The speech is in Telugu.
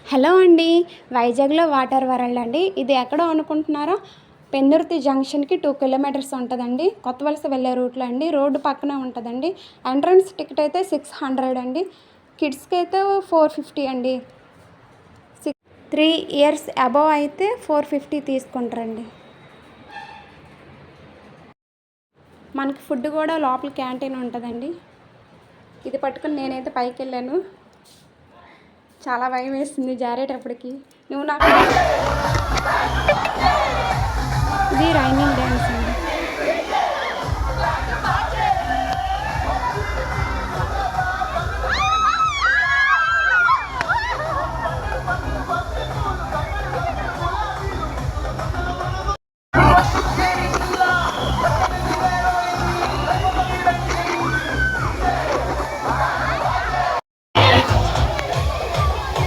హలో అండి. వైజాగ్లో వాటర్ వరల్డ్ అండి. ఇది ఎక్కడో అనుకుంటున్నారా? పెందుర్తి జంక్షన్కి 2 కిలోమీటర్స్ ఉంటుందండి. కొత్త వలస వెళ్ళే రూట్లో అండి. రోడ్డు పక్కనే ఉంటుందండి. ఎంట్రన్స్ టికెట్ అయితే 600 అండి. కిడ్స్కి అయితే 450 అండి. 3 ఇయర్స్ అబవ్ అయితే 450 తీసుకుంటారండి. మనకి ఫుడ్ కూడా లోపల క్యాంటీన్ ఉంటుందండి. ఇది పట్టుకుని నేనైతే పైకి వెళ్ళాను. చాలా భయం వేస్తుంది జారేటప్పటికి. నువ్వు నాకు ఇది రైనింగ్ డ్యాన్స్.